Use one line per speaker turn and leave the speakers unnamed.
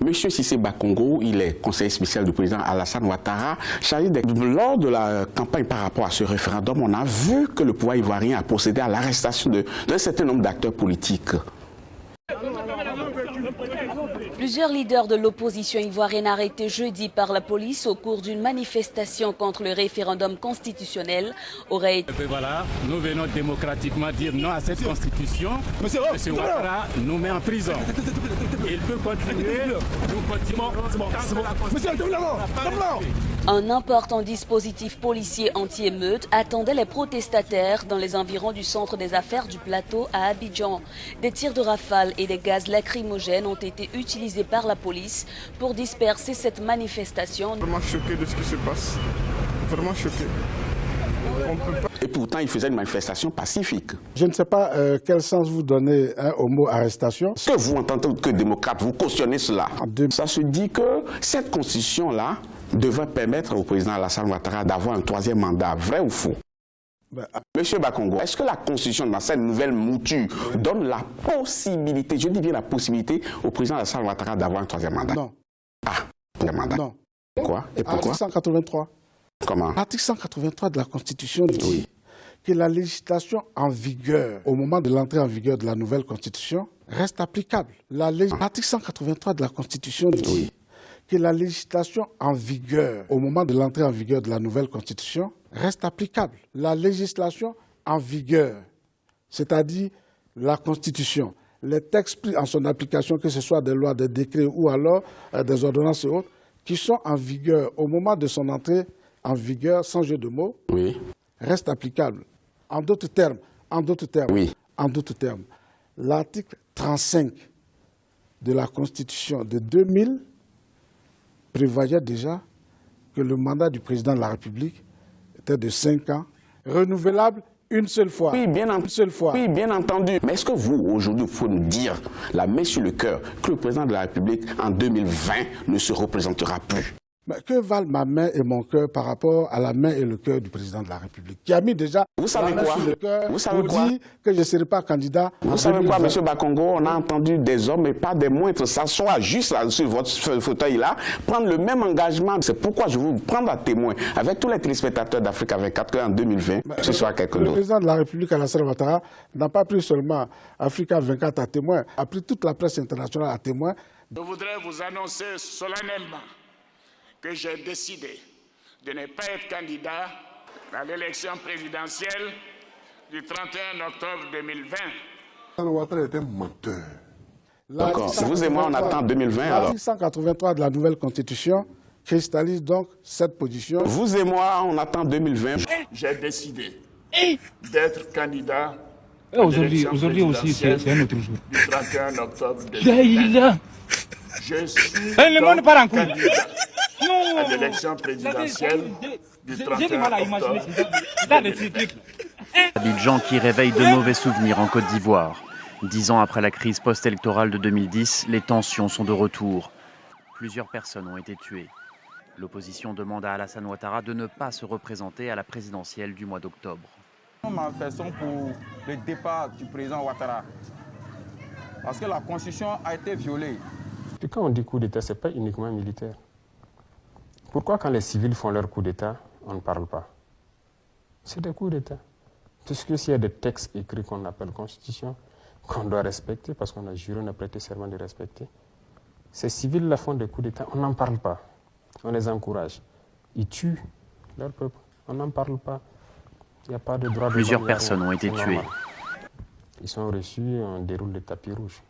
Monsieur Cissé Bakongo, il est conseiller spécial du président Alassane Ouattara. Lors de la campagne par rapport à ce référendum, on a vu que le pouvoir ivoirien a procédé à l'arrestation d'un certain nombre d'acteurs politiques.
Plusieurs leaders de l'opposition ivoirienne arrêtés jeudi par la police au cours d'une manifestation contre le référendum constitutionnel auraient été...
Voilà, nous venons démocratiquement dire non à cette constitution. M. Ouattara nous met en prison. Il peut continuer, nous continuons.
Un important dispositif policier anti-émeute attendait les protestataires dans les environs du centre des affaires du plateau à Abidjan. Des tirs de rafale et des gaz lacrymogènes ont été utilisés par la police pour disperser cette manifestation.
Vraiment choqué de ce qui se passe. Vraiment choqué.
Et pourtant, il faisait une manifestation pacifique.
Je ne sais pas quel sens vous donnez au mot arrestation.
Est-ce que vous, en tant que démocrate, vous cautionnez cela? Ça se dit que cette constitution-là devrait permettre au président Alassane Ouattara d'avoir un troisième mandat, vrai ou faux? Monsieur Bakongo, est-ce que la constitution, dans cette nouvelle mouture, donne la possibilité, je dis bien la possibilité, au président Alassane Ouattara d'avoir un troisième mandat?
Non.
Ah, un mandat.
Non.
Pourquoi? Et pourquoi?
Article 183.
Comment?
L'article 183 de la Constitution dit que la législation en vigueur, au moment de l'entrée en vigueur de la nouvelle Constitution, reste applicable. L'article 183 de la Constitution dit que la législation en vigueur, au moment de l'entrée en vigueur de la nouvelle Constitution, reste applicable. La législation en vigueur, c'est-à-dire la Constitution, les textes pris en son application, que ce soit des lois, des décrets ou alors des ordonnances et autres, qui sont en vigueur au moment de son entrée en vigueur, sans jeu de mots, restent applicables. En d'autres termes, l'article 35 de la Constitution de 2000 prévoyait déjà que le mandat du président de la République était de 5 ans, renouvelable une seule fois.
Oui, bien entendu. Mais est-ce que vous, aujourd'hui, il faut nous dire, la main sur le cœur, que le président de la République, en 2020, ne se représentera plus?
Mais que valent ma main et mon cœur par rapport à la main et le cœur du président de la République, qui a mis déjà la main sur le cœur pour dire que je ne serai pas candidat.
Vous savez quoi, M. Bakongo, on a entendu des hommes et pas des moindres s'asseoir juste là, sur votre fauteuil-là, prendre le même engagement. C'est pourquoi je veux vous prendre à témoin avec tous les téléspectateurs d'Africa 24 en 2020, ce soit quelque chose.
Le président de la République, Alassane Ouattara, n'a pas pris seulement Africa 24 à témoin, a pris toute la presse internationale à témoin.
Je voudrais vous annoncer solennellement que j'ai décidé de ne pas être candidat à l'élection présidentielle du 31 octobre 2020.
Ouattara est un menteur.
D'accord. Vous et moi, on attend 2020 alors.
L'article 183 de la nouvelle Constitution cristallise donc cette position.
Vous et moi, on attend 2020.
J'ai décidé d'être candidat
aujourd'hui aussi, c'est un autre jour.
Du 31 octobre 2020. Je suis donc candidat à l'élection présidentielle du 31 octobre.
Abidjan qui réveille de mauvais souvenirs en Côte d'Ivoire. 10 ans après la crise post-électorale de 2010, les tensions sont de retour. Plusieurs personnes ont été tuées. L'opposition demande à Alassane Ouattara de ne pas se représenter à la présidentielle du mois d'octobre.
Nous manifestons pour le départ du président Ouattara. Parce que la constitution a été violée.
Quand on dit coup d'État, ce n'est pas uniquement militaire. Pourquoi quand les civils font leur coup d'État, on ne parle pas? C'est des coups d'État. Puisque s'il y a des textes écrits qu'on appelle constitution, qu'on doit respecter, parce qu'on a juré, on a prêté serment de respecter, ces civils-là font des coups d'État, on n'en parle pas. On les encourage. Ils tuent leur peuple, on n'en parle pas. Il n'y a pas de droit de...
Plusieurs personnes ont été tuées.
Ils sont reçus, on déroule le tapis rouge.